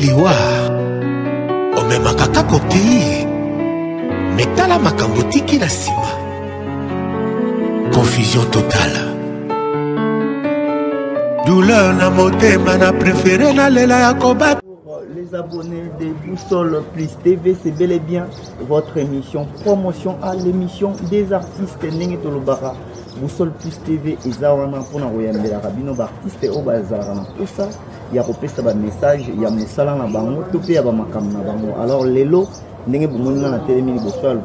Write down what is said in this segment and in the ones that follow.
liwa omemaka kaka pays metala makambo tiki na sima confusion totale douleur na motema na préféré na lela ya koba. Les abonnés de Boussole Plus TV, c'est bel et bien votre émission promotion à l'émission des artistes Ndenge Tolobara. Boussole Plus TV et Zawana pour na royambela rabino artiste au bazara na tout ça. Il y a repéré ça message, il y a messala na bango, tout pe ya ba makam na bango. Alors lelo Ndenge bomona na télémini Boussole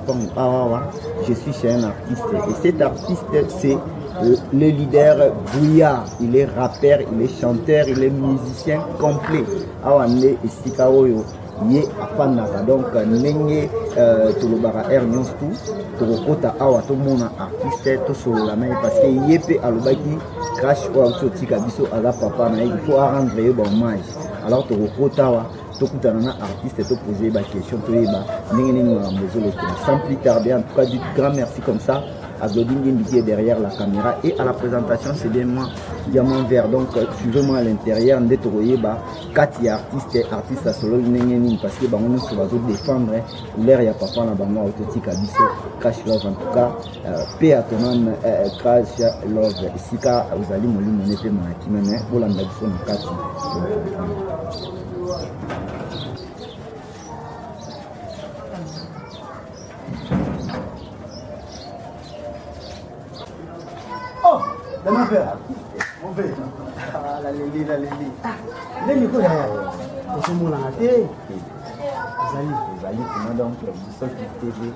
je suis chez un artiste et cet artiste c'est le leader Bouillard. Il est rappeur, il est chanteur, il est musicien complet. Awane esika oyo ye afanaka donc ndenge tolobaka air news tout tokokota awa tomona artiste tosolola naye parce que ye pe alobaki crash oyo sotika biso aza papa na ye il faut rendre ye hommage. Alors tokokota awa tokutana na artiste toposer ba question toyeba ndenge nini makambo ezolekela. Sans plus tarder, en tout cas du grand merci comme ça à Godin qui est derrière la caméra et à la présentation c'est bien moi diamant vert. Donc suivez-moi à l'intérieur ndetoroye ba kati artiste à solo nengeni parce que ba on se va défendre l'air ya papa na bango autotika biso Crash Love. En tout cas paix à ton âme Crash Love sika uzali molimo nepe mona kimene bolanda biso na kati. Mon père, la Lélie. Les micros derrière. Pour ce moment-là, Zali, donc, Boussole Plus TV.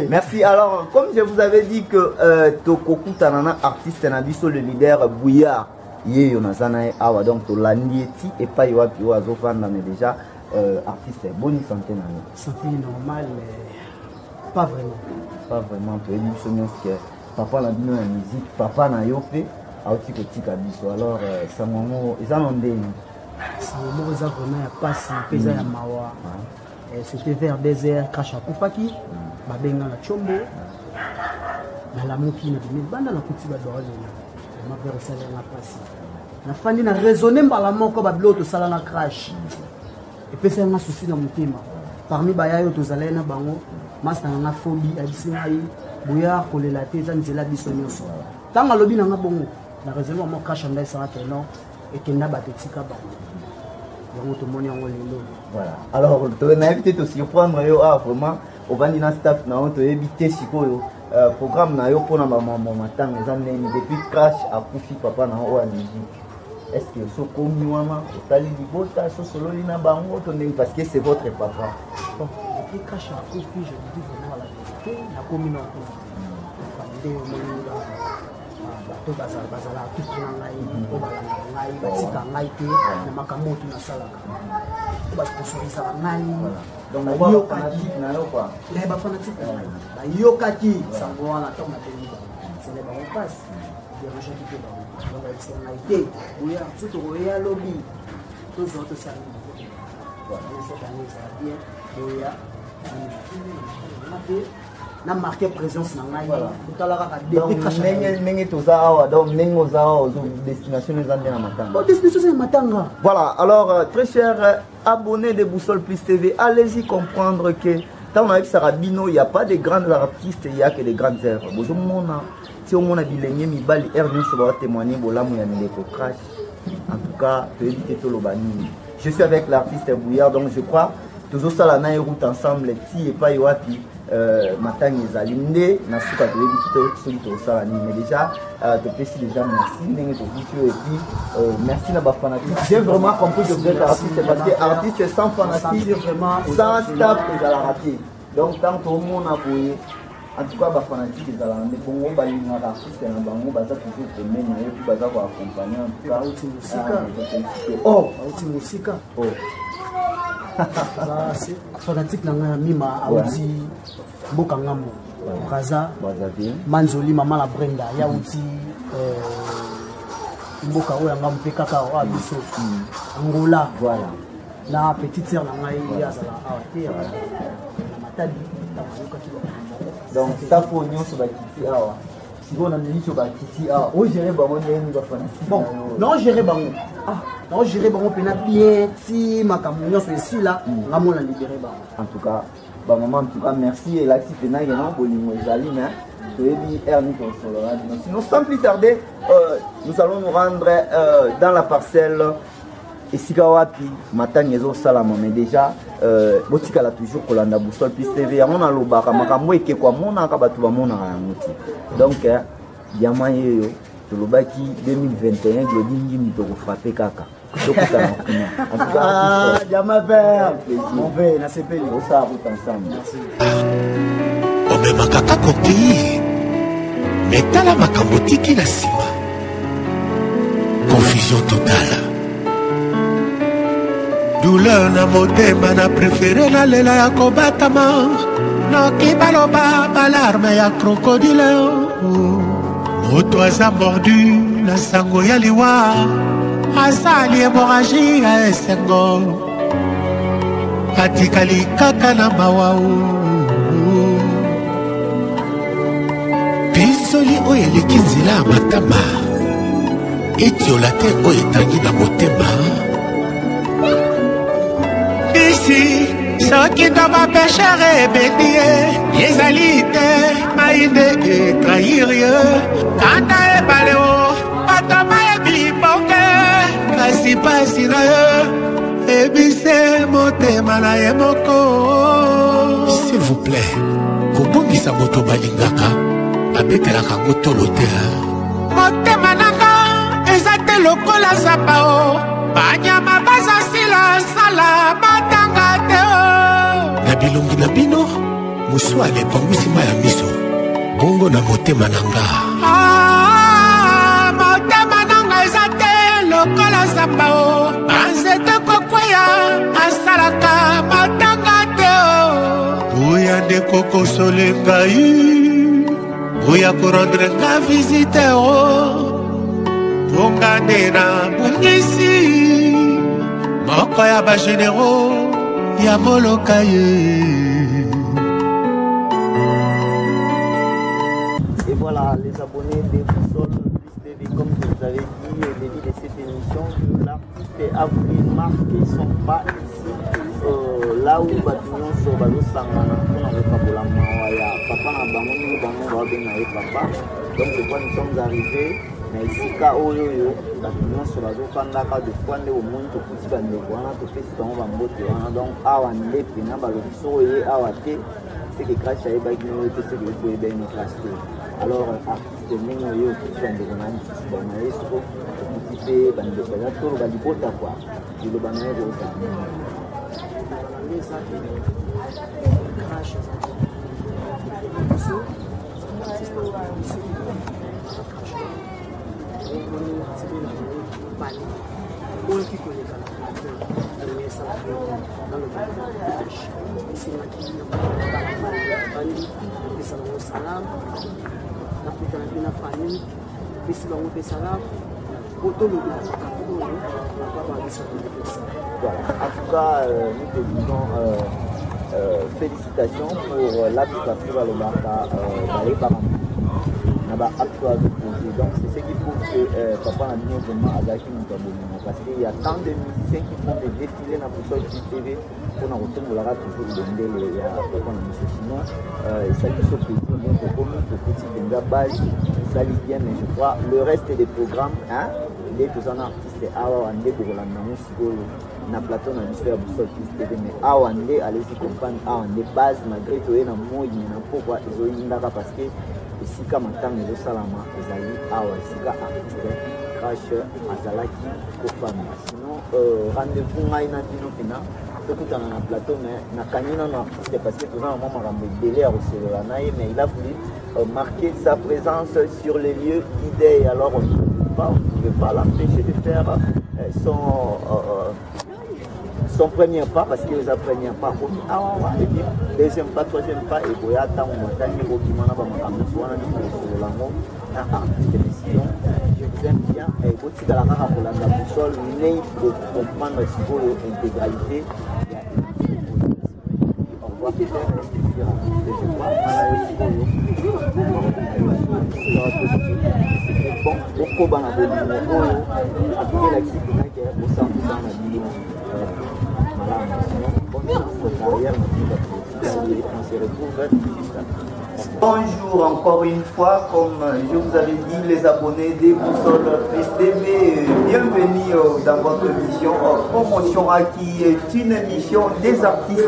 Merci. Alors, comme je vous avais dit que Tokoku Tanana, artiste Nabiso, le leader Bouillard, yé Yonazana Awa, donc Tolandieti et pas Yoapi Oazofan, mais déjà. Artiste, bonne santé. Santé normale, pas vraiment. Pas vraiment. Tu as dit que papa n'a dit la musique, papa n'a yopé, a aussi que tika biso. Alors, ça m'a dit, ils en ont dit. Ça m'a dit, vraiment, pas si, pesa ya mawa. C'était vers des airs, Crash Akufaki, Babenga la Chombo, dans la Moki, banda la Kouti Badoré, ma vers ça la passe. La famille n'a raisonné par la mort comme Bablo, ça la Crash. Et puis c'est un souci dans mon thème. Parmi Bayayo, tous allez na bango, master na phobie, adisinaï, Bouillard, Kolela, Tezan, Zela, Bissonios. Tant que lobby n'a pas bon, la raison moi Crash en laisse un non et qu'il n'a pas de tika bango. Donc tout le monde est en l'élo. Voilà. Alors, tu as invité aussi prendre vraiment au Vandina staff, na on te éviter si quoi programme na yo pour na maman matin les années depuis Crash à Koufi papa na o musique. Est-ce que ce commis parce que c'est votre papa? Bon, depuis Crash à Koufi, je vous dis vraiment la vérité, la commune en n'a marqué présence dans la voilà. Alors très chers abonnés de Boussole Plus TV, allez-y comprendre que dans la Sarabino il n'y a pas de grands artistes, il n'y a que des grandes œuvres. Si on a bilingue mi bali Erwin va témoigner bolamu ya Mileko Crash. En tout cas, je suis avec l'artiste Bouillard, donc je crois toujours ça la route ensemble ti et pas yoapi matang ezalinde na suka de tout ça mais déjà te pèse déjà merci ndenge to vidéo et puis merci na ba fanatique. J'ai vraiment compris que vous êtes artiste parce que artiste sans fanatique vraiment sans staff et à la rater. Donc tant que monde a boyé en tout cas ba fanatique ezalande bongo ba linga artiste na bango baza toujours aimer na yo baza ko accompagner en tout cas musika fanatique nanga mima auti mboka ngambo Braza Manzoli mama la Brenda ya uti mboka oyo ngambo pe kaka o abiso Angola voilà la petite sœur nanga ya zala awate na matadi donc ça pour nous sur la petite awa on a mis sur Bakiti. Ah, oh, j'irai Bango, bon, non, j'irai Bango. Non, j'irai Bango, bien, si ma camion soit ici là, on a libéré Bango. En tout cas, maman, en tout cas, merci. Et là, si tu n'as rien, sinon, sans plus tarder, nous allons nous rendre dans la parcelle. Et si Kawapi, Matanyezo Salama, mais déjà, Botikala toujours Kolanda Boussole plus TV, on a l'obara, Makambo et Kekwa, mon Akabatuba, mon Aramouti. Donc, Yamaye, Tolobaki 2021, Glodingi, Mito frappé Kaka. En tout cas, Yamapère, mon père, n'a CP, on s'en route ensemble. On me makaka kopi, mais t'as la Makamoti qui la cima. Confusion totale. Douleur na motema na préféré na lela ya kobatama noki baloba balarme ya crocodile moto aza mordu na sango ya liwa azali hémorragie ya esengo atikali kaka na mawa pisoli oyo eleki nzela ya matama etiola te oyo etangi na motema ici, ce qui dans ma pécheur est béni, les alités, maïdé et trahir, quand est baléo, patama et bibongue, kasi pasina, et bise monte malaye moko. S'il vous plaît, kobongisa moto balingaka, abetela kango tolote. Mote manaka, ezate lokola zapao, banyama baza sila sala matanga teo. Na bilongi na bino, musu alepangwisi ya miso, bongo na motema nanga. Ah, motema nanga ezate lokola zapao, anzete kokweya, asalaka matanga teo. Oya de koko solengai, oya korondre nga visitero. Bonganera bungisi moko ya ba généraux ya moloka ye. Et voilà les abonnés des Boussole Plus TV, comme je vous avais dit au début de cette émission, que l'artiste a voulu marquer son pas ici, là où Batillon sur Balo Sangana, on avait pas pour la Mawaya, papa n'a pas mon bango, papa. Donc je crois que nous sommes arrivés. Mais ici, quand on a sur la zone, on a des fois au monde, on a des fois, on a donc, on est pina, c'est que crash à Eba qui nous était ce que vous pouvez bien nous cacher. Alors, artiste, nous avons tout fait de l'année, on a eu ce petit peu, on a dit, on a dit, on a en tout cas, nous te disons félicitations pour l'application à l'Omarca par donc c'est ce qui prouve que papa n'a mis vraiment à Zaki Moutabouina, parce qu'il y a tant de musiciens qui font des défilés dans Boussole TV pour nous retrouver toujours le il y a papa n'a mis sinon ça qui se plaisir bien que comme le petit Benga base ça lit bien, mais je crois le reste des programmes hein les deux artistes Awandé pour la Namusiko na plateau na l'histoire Boussole TV, mais Awandé allez-y comprendre Awandé base malgré tout et na moi il n'y a pourquoi ils ont une parce que ici comme tant que salama ezali awa sika artiste crash azalaki ko famille sinon rendez-vous ngai na dino pena tokutana na plateau mais na kanina na artiste parce que tout ça moment makambo délai à recevoir naïe, mais il a voulu marquer sa présence sur les lieux d'idées. Alors on ne peut pas l'empêcher de faire son premier pas, parce qu'il les a premier pas et puis deuxième pas, troisième pas, et pour y attendre montagne au Kimana Bamakamou, sur l'amour, un artiste de décision. Je vous aime bien, et aussi dans la rare pour la boussole, pour comprendre l'intégralité. Au revoir, bon pourquoi on a besoin de appuyer la qui pour ça on se retrouve. Bonjour encore une fois, comme je vous avais dit, les abonnés des Boussole Plus TV, bienvenue dans votre émission Promotion qui est une émission des artistes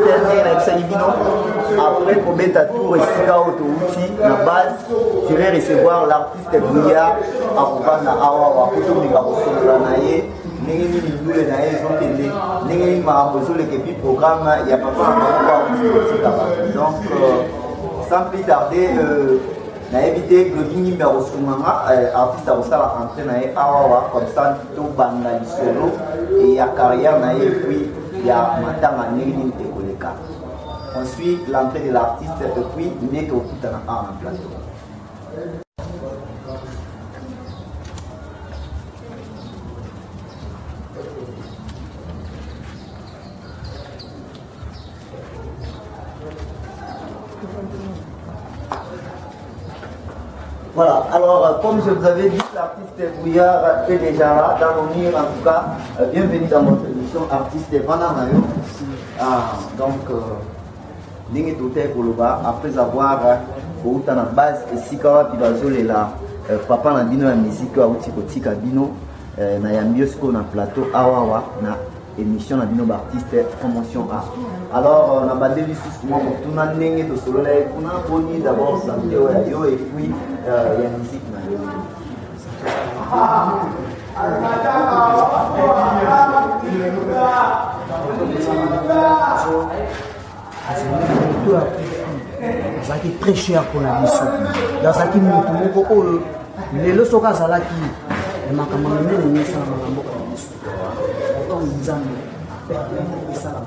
après pour mettre à tour et la base, je vais recevoir l'artiste Bouya à Rwanda Awa donc sans plus tarder, on a évité que le numéro artiste a aussi entré dans Awa comme ça, tout banal solo et il y a carrière, et puis il y a Matanga Négini Tekoleka. Ensuite, l'entrée de l'artiste et puis n'est au tout en plateau. Voilà, alors comme je vous avais dit, l'artiste Bouillard est déjà là, dans l'honneur en tout cas. Bienvenue dans votre émission Artiste Vananayo. Donc, après avoir eu la base et si papa na bino la musique a outi kotika bino na yambiosko na plateau awawa na émission na bino artiste promotion A. Alors na badeli sous moi tout na ndenge to solo la kuna boni d'abord santé yo et puis ya musique na yo. Ça qui est très cher pour la mission. Dans ça qui nous trouve les leçons à ça là qui est ma camarade mais les ça va beaucoup la mission. Autant nous avons perdu ça là.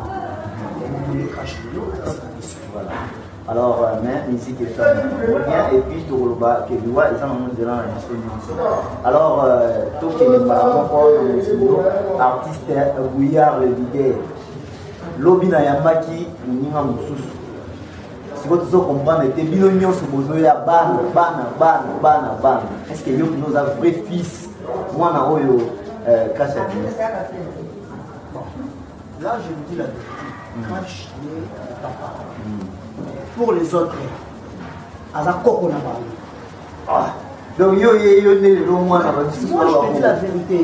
Alors, mais musique est ça et puis tout le bas que tu vois, ils sont en de la alors, tout qui est par rapport au artiste Bouillard le leader. Lobina Yamaki, Nima Moussous. Si vous comprenez, des bilonions sur besoin de ban. Est-ce que nous avons vrai fils? Moi, on a eu caché. Là, je vous dis la vérité. Crash est papa. Pour les autres, donc yo moi je te dis la vérité.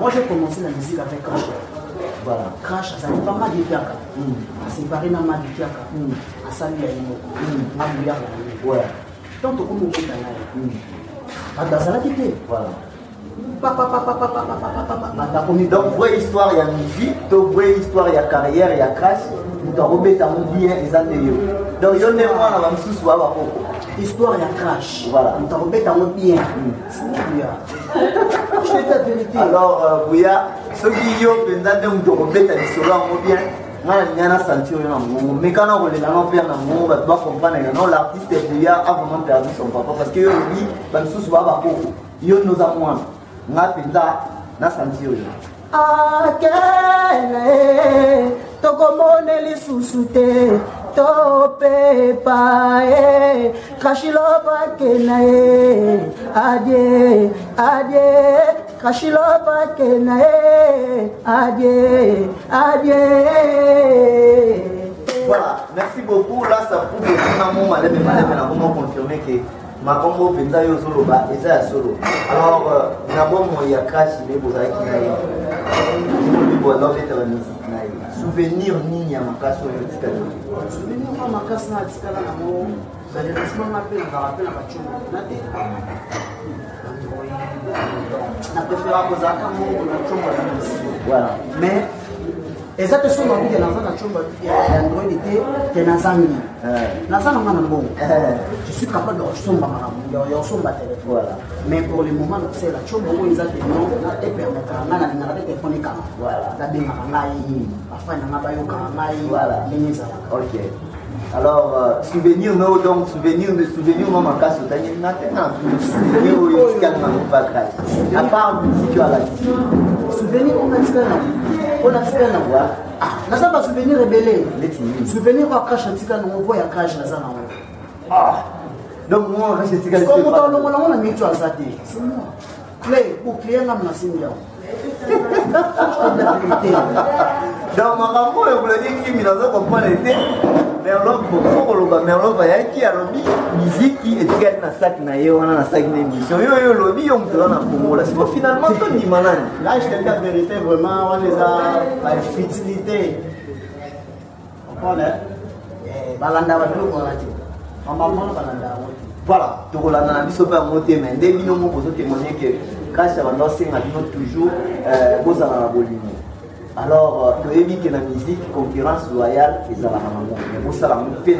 Moi j'ai commencé la musique avec Crash. Voilà. Crash, ça n'est pas mal de Piaka. C'est pareil dans mal de Piaka. À Sali à Imo. À Bouillard. Ouais. Donc comment on fait à la quitté. Voilà. Donc vraie histoire, il y a musique, vraie histoire, il y a carrière, il y a Crash. Nous avons remettre en bien les années. Donc il y a un histoire, il y a Crash. Voilà. Nous avons remettre en bien. Je te dis la vérité. Alors, Bouya, ceux qui y ont besoin de nous remettre en bien. Mais quand on est là, on va comprendre que l'artiste Bouya a vraiment perdu son papa parce que lui, il y a nos amours. On a senti. Akele tokomone lisusu te topepa Krashilopa kena adie Krashilopa kena adie. Voilà, merci beaucoup. Là, ça prouve que nous avons confirmé que ma combo Benza yo solo ba eza solo. Alors d'abord moi il y a Crash mais vous avez qui naï. Vous pouvez l'objet de la musique naï. Souvenir nini ya makaso yo tikala. Souvenir ma makaso na tikala na mo. Ça les laisse moi m'appeler on va rappeler la voiture. Na préféré poser un mot na chomba la musique. Voilà. Mais exactement ce qu'on dit dans la chomba Android était tenazangi. Je suis capable de ressembler à téléphone. Voilà. Mais pour le moment, c'est la chose où ils ont des noms et permettre à la téléphone. Voilà. Ok. Alors, souvenir, non, donc souvenir, non, ma casse, souvenir, à part si tu as la souvenir, on a dit on a pas souvenir rebelle. Souvenir à crash antika on voit à crash na zana. Donc moi, je sais que comme dans le monde, on a mis tu as zaté. C'est moi. Clé, pour clé, on a mis la signe. Dans ma maman, on voulait dire qu'il m'a dit comment elle était. Merlot, Merlot va y aller qui a lobby musique qui est égale dans sac naïe, on a un sac d'émission. Yo lobby, on peut en avoir là. C'est pas finalement tout ni malade. Là, je te dis la vérité, vraiment, on les a la futilité. On connaît. Balanda va tout pour la dire. En maman, balanda. Voilà, donc on a mis sur un mot mais dès que nous pouvons témoigner que quand ça va lancer, on a toujours beaux à la boline. Alors, le émi que la musique, concurrence loyale, et ça va vraiment. Mais pour ça, on fait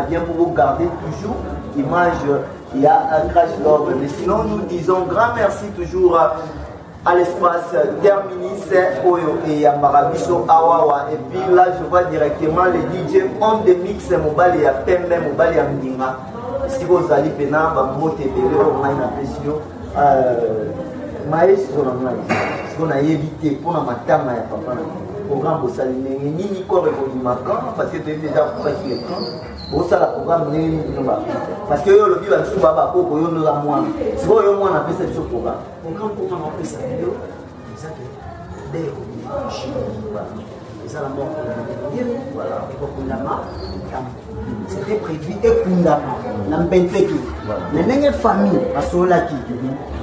bien pour vous garder toujours l'image. Il y a un crash love. Mais sinon, nous disons grand merci toujours à l'espace Terminis et à Marabiso Awawa. Et puis là, je vois directement les DJ on the mix mobile et à Pembe mobile et à Mdinga. Si vous allez pena, vous montez les online à pression. Maïs, on a évité pour la matin, programme pour saluer ni corps et marquant parce que tu es déjà fatigué. Pour ça, le programme n'est pas parce que le but est de baba pour que nous avons moins. Si vous avez moins, on appelle ça programme. Programme pour moi, on appelle ça vidéo. C'est ça que dès ça la mort. Voilà. C'était prévu et Kundama. N'ambenteki. Mais n'ayez famille à Solaki.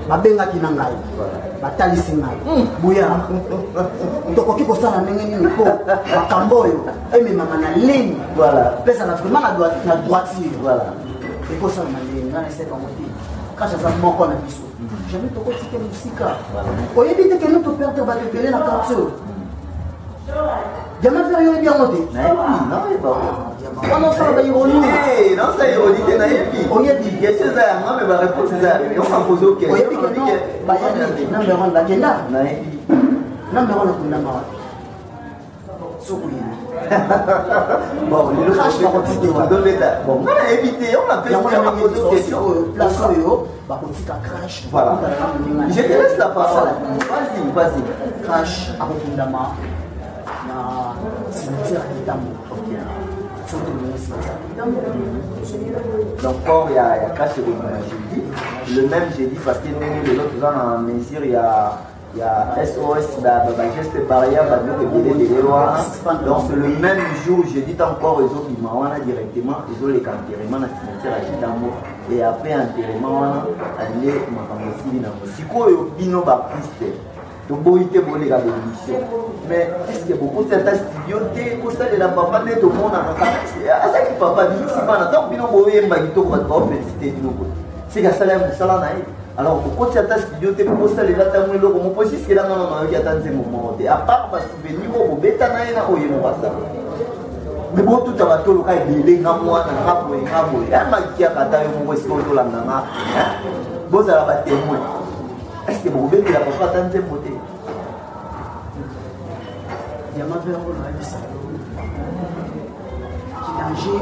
Babenga ki nangai. Batali singai. Bouya. Tokoki ko sala nengeni ko bakamboyo. Eme mama na ligne. Voilà. Pesa na vraiment na droitier. Voilà. Et ko sala na ligne. Na essaie pas monter. Quand ça moko na biso. Jamais toko tike musika. Voilà. Oyebite que nous to perdre ba te télé na quartier. Jamais faire yo bien monter. Non, il pas. Comment ça va ironie? Non, ça ironie que na yebi. Oyebi, il y a ces armes mais va répondre ces armes. On va poser OK. Oyebi que non, ba yani number 1 l'agenda. Na yebi. Number 1 na kundama. Sokuli. Bon, le crash va continuer. Bon, on a évité, on a posé des questions. Place yo, ba kotika crash. Voilà. Je te laisse la parole. Vas-y. Crash à kundama. Na cimetière d'Idamo. Donc, il y a caché le même jeudi parce que les autres gens en mesure, il y a SOS, geste barrière, donc c'est le même jour, jeudi encore, ils ont dit directement, ils ont les enterrements dans le cimetière à Chidamo et après enterrement, on a si quoi bino baptiste. Donc, bon, il y a mais est-ce qu'il y a beaucoup de studio pour ça de la papa net au monde à ça qui papa dit si pas attends bino boye magito va te féliciter bino c'est que ça là alors pourquoi tu as studio pour ça les data moi le mon poste c'est là non il y a tant de moments à part parce que venir au beta na ina oye mo basa mais bon tout à tout le cas il nga moi na ngabo ya magia kata yo mo est-ce que la ngana bon ça va témoin est-ce que vous beta la papa tant de beauté il y a ma verre on a dit ça qui danger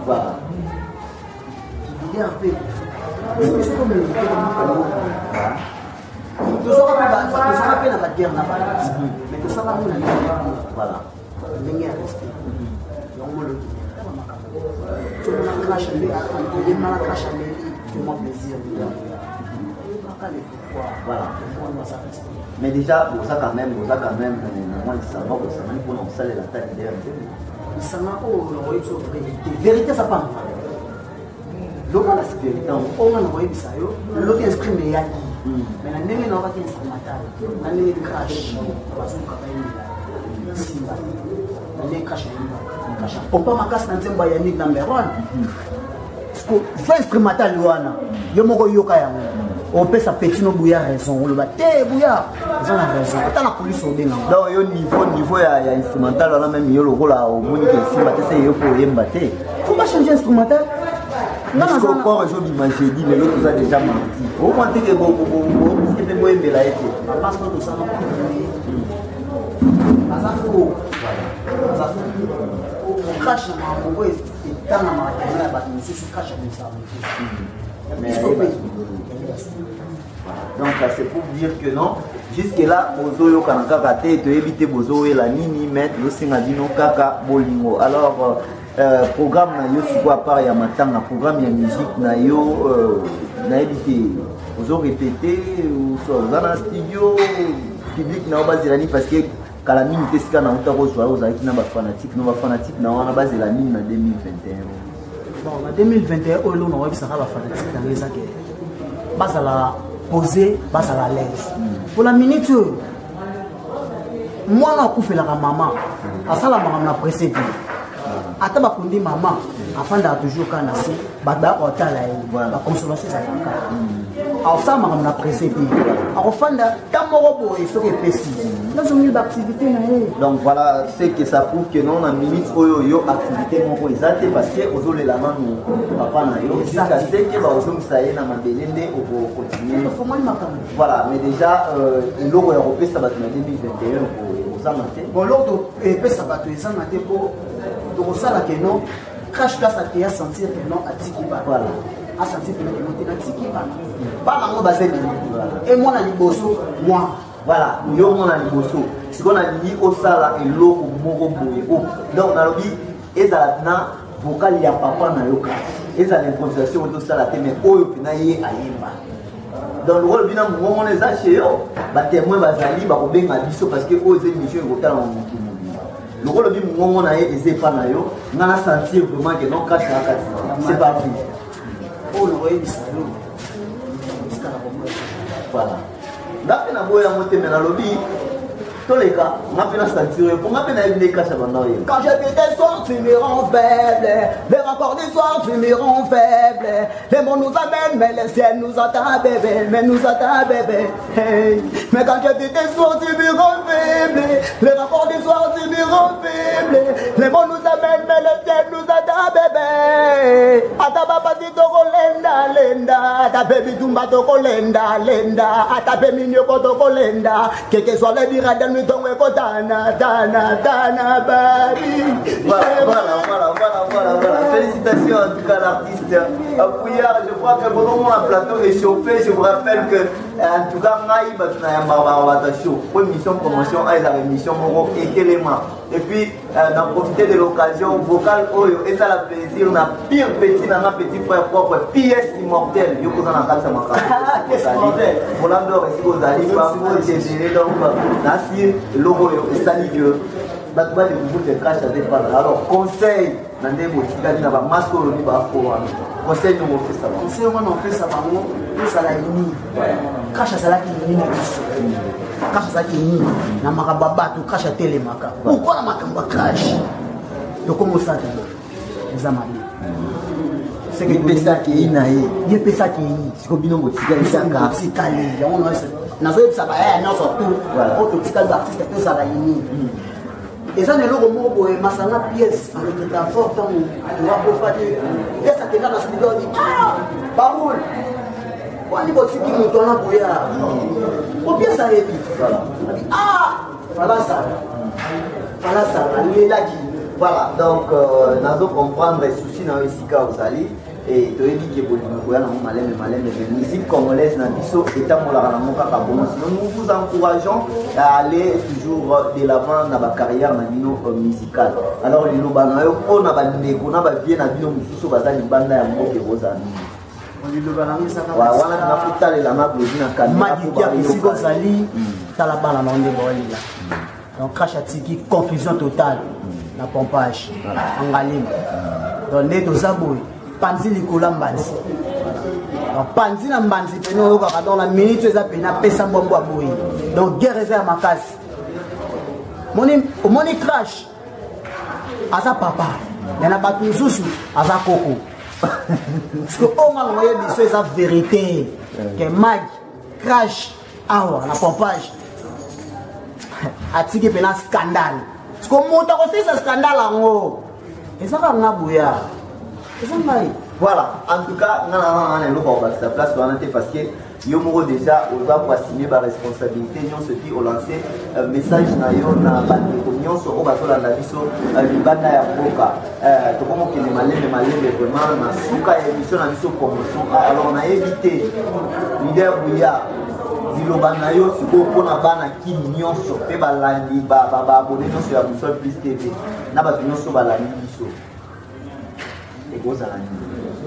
voilà qui dit un peu c'est comme le tout ça va pas la guerre n'a pas mais tout ça va nous voilà venir rester on le tout le monde crache les mal crache les moi plaisir voilà mais déjà vous ça quand même moi ça va pour ça même pour nous saler la tête derrière ça m'a vérité ça pas donc la vérité on a envoyé ça yo l'autre exprime yaki mais la nene na wakati instrumental na nene crash bazuka baini simba na nene crash on pas makas na nzemba ya ni number 1 parce que fait instrumental wana yo moko yoka yango on peut sa petit no bouya raison le baté bouya ils ont la raison attends la police au benga donc yo niveau ya instrumental on a même yo le rôle au moni que si baté c'est yo pour yembaté faut pas changer instrumental non non encore je m'imagine dit mais l'autre ça déjà menti au moins que bon c'est bon aimer la été passe tout ça azafo voilà on crash on voit et dans la matinée ba nous se crash comme ça mais donc c'est pour dire que non jusque là bozo kanaka kate to éviter bozo et la nini mettre le singa dino kaka bolingo alors programme na yo siko à part ya matanga programme ya musique na yo na évité vous ont répété ou soit dans un studio public na base la nuit parce que kala mine tesika na uta ko jouer aux avec na ba fanatique na wana base la mine na 2021 bon en 2021 au long on va ça va fanatique dans les acquis base la poser base à l'aise pour la minute moi na ku fela ka maman asala maman na précédé ata ba kundi maman afanda toujours kana si baba otala ba consolation ça alors ça maman na précédé afanda tamoro boy so que pesi dans une activité na donc voilà c'est que ça prouve que non na minute yo activité mon exact parce que aujourd'hui la main papa na yo jusqu'à ce que ba ozo msaye na mabelende au continuer voilà mais déjà l'euro européen ça va être 2021 bon l'autre et ça va te les pour ça là que non crash là ça te sentir que non atiki ba voilà à sentir que non te atiki ba pas la mo basé et moi na liboso moi voilà yo mon na liboso si on a dit au sala et l'eau moko boye donc na lobi ezala na vocal ya papa na yoka ezala l'improvisation au sala te mais oyo pina ye ayemba dans le rôle bien mon les acheter ba témoin bazali ba kobenga biso parce que aux émissions ngotala mon le rôle bien mon na ye ezé pas na yo ngana sentir vraiment que non cache na kati c'est pas vrai oh le royaume salon voilà ndape na boya moté mais na lobby tous les cas on a fait la sentir pour ma peine les cache pendant hier quand je vis des soirs tu me rends faible les rapports des soirs tu me rends faible les mots nous amènent mais le ciel nous attend bébé mais nous attend bébé hey. Mais quand je vis des soirs tu me rends faible les rapports des soirs tu me rends faible les mots nous amènent mais le ciel nous attend bébé ata papa si toko lenda lenda ata baby tumba toko lenda lenda ata baby nyoko toko lenda quel que soit le dira de donc dana baby. Voilà. Félicitations en tout cas l'artiste. Hier, je crois que pendant mon plateau est chauffé, je vous rappelle que en tout cas Maï pour une mission promotion, la émission Moro et Kelema. Et puis on a profité de l'occasion vocal Oyo et ça la plaisir, on a pire petit dans un petit frère propre, pièce immortelle. Yo ko na kasa makaka. Pièce immortelle. Volando reste aux ali pas pour gérer donc nasi logo yo sali que batba de vous de cash à départ. Alors conseil dans des boutiques na ba masolo ni ba ko wana. Conseil nous fait ça. Conseil on fait ça par moi, ça la ni. Cash ça la qui ni na biso. Cash ça qui ni na makababa tu cash tele maka. Pourquoi la makamba cash? Donc comment ça les amami. C'est que pesa qui inaye. Ye pesa qui ni. Siko bino botika isanga. Sikali. On a nazo ça va non surtout. Autre tikal artiste tout ça la ni. Et ça, nous avons masana pièce avec ta forte temps on va pas faire et ça que là dans ce vidéo dit ah parole on dit que qui nous donne pour ya pour bien ça et puis voilà ah voilà ça là qui voilà donc nous allons comprendre les soucis dans les sika aux alliés et tu as dit que la musique congolaise n'a pas nous vous encourageons à aller toujours de l'avant dans la carrière musicale. Alors les Lobanayo, on a bien à dire sur la bande à moi qui vous a donc Kachatiki, confusion totale, la pompage, Angalim, donc les deux abouis. Panzi likola mbanzi. Panzi na mbanzi peno yoka dans la minute eza pena pesa mbombo aboyi. Donc guerre eza makasi. Moni crash. Aza papa. Yana batu nzusu aza koko. Parce que au moins voyez biso eza vérité. Que mag crash awa la pompage. Atiki pena scandale. Parce que monta ko c'est scandale ngo. Eza ka ngabuya. Voilà, en tout cas, on a sa place parce que Yomoro déjà, on va assumer la responsabilité, nous ce qui ont lancé un message na yo na bandikonyo sur obato la biso libanda ya boka to comme que les malais vraiment na suka émission na biso promotion alors on a évité leader Bouya ziloba na yo siko pona bana ki nyonso pe balandi ba abonné sur la Boussole Plus TV na ba nyonso balandi biso et vous allez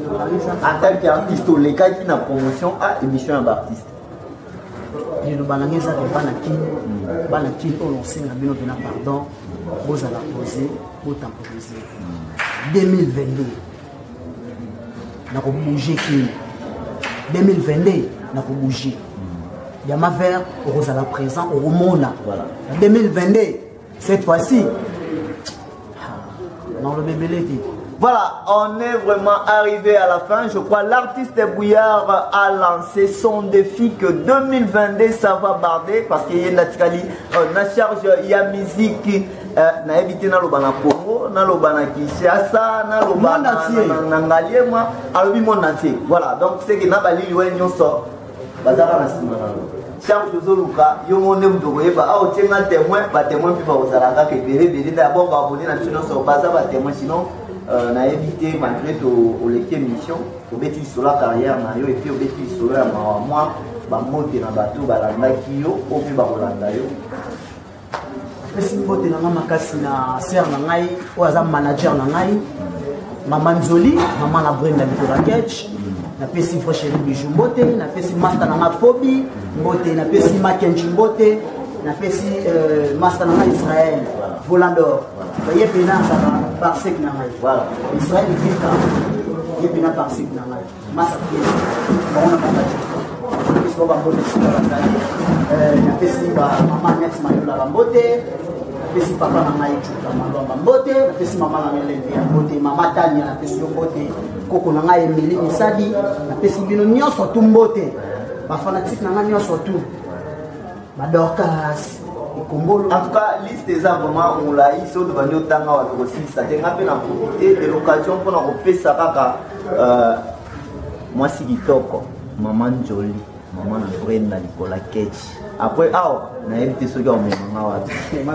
en tant qu'artiste au légat qui n'a promotion à émission d'artiste. Et le balangeza est banaki pour lancer la bino de pardon. Vous allez poser, vous temporiser. 2022. N'a pas bougé qui 2022 n'a pas bougé. Il y a ma verre, vous allez présent au Romona. Voilà. 2022, cette fois-ci. Non, le bébé l'été. Voilà, on est vraiment arrivé à la fin. Je crois l'artiste Bouillard a lancé son défi que 2022 ça va barder parce qu'il y a une charge, il y a musique, na évité na lobana Congo, na lobana Kinshasa, na lobana Nangaliema, alors du monde entier. Voilà, donc c'est que na bali liwe nyonso bazara na sima na charge de Zoluka, yo monde mdogoye ba a otenga témoin, ba témoin puis ba ozalaka ke béré d'abord ba abonner na chino so baza ba témoin sinon on a évité malgré au l'équipe émission au bêtis sur la carrière Mario et puis au bêtis sur la moi bah monter dans bateau bah la kio au puis bah Rolanda yo pesi mbote na makasi na ser na ngai o aza manager na ngai maman Nzoli maman la Brenda Victoria Ketch na pesi Frocheri Bijou mbote na pesi master na Phobi mbote na pesi Makenji mbote na pesi master na Israël Volandor baye pena ça par sec na ngai voilà Israël vita ye pena par sec na ngai master on a pas ils sont pas bonnes sur la taille na pesi ba maman net mayola bambote pesi papa na ngai chuka malomba mbote na pesi mama na ngai ya mbote mama Tania na pesi mbote koko na ngai Emily Misadi na pesi bino nyonso tu mbote ba fanatique na ngai nyonso tu ba Dorcas en tout cas, liste des vraiment on l'a eu sur le banio tanga aussi. Ça t'a rappelé en profiter de l'occasion pour nous faire ça kaka. Moi c'est Kitoko, maman Jolie, maman Brenda Nicolas Ketch. Après on a invité ceux qui ont mis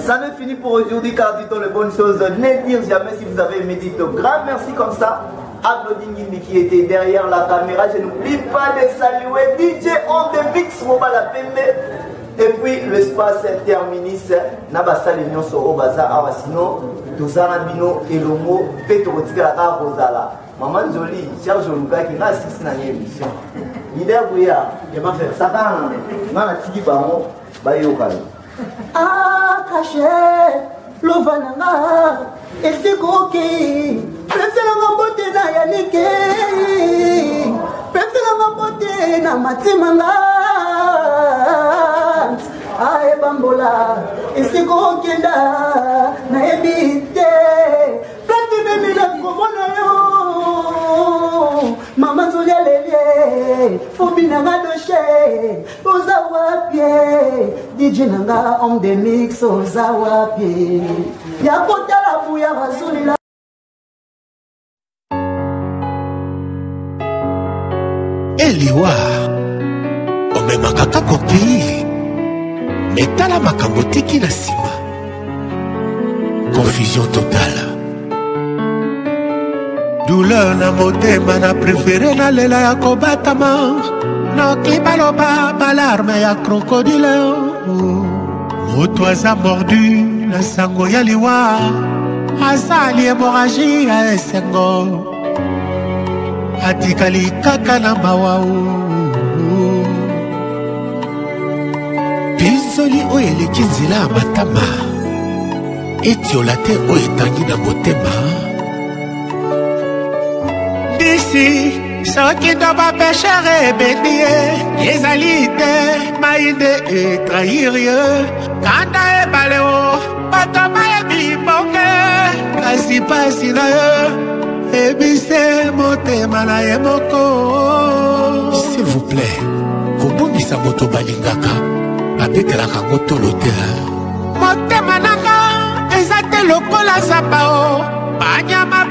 ça n'est fini pour aujourd'hui car dit-on les bonnes choses. Ne dire jamais si vous avez aimé dit grand merci comme ça. Aglodingindi qui était derrière la caméra. Je n'oublie pas de saluer DJ on the mix mobile la PME. Et puis l'espace terminus, Nabasa l'union sur Obaza, sinon, Tozana Bino et Lomo, Petrotika la Rosala. Maman Jolie, Serge Luka qui n'a assisté à l'émission. Leader Bouya, je m'en fais ça dans la tiki bamo, Bayoka. Ah, caché, l'ovananga, et c'est coquille. Presse la beauté na yanike, presse la beauté na matimanga. Ae bambola, isi kokenda na ebite. Plati bemi na komona yo. Mama Nzoli alele, Phobi na ngadoshe. Oza wapie, DJ nanga on the mix oza wapie. Ya kotala buya wasuli la. Eliwa, omemaka kopi. Metala makambo tiki na sima. Confusion totale. Douleur na motema na préféré na lela ya kobatama. Noki baloba balarme ya crocodile. Moto aza mordu na sango ya liwa. Azali hémorragie ya esengo. Atikali kaka na mawao. Bizoli oyo eleki nzela ya matama etiola te oyo etangi na motema disi soki ndo bapeshere ebeni ye ezali te mainde etrahir ye kanda ebale o bato bayebi bonge kasi pasi na ye ebise motema na ye moko. S'il vous plaît, kobongisa moto balingaka abetelaka ngo tolo te motema nanga eza te lokola zamba o banyama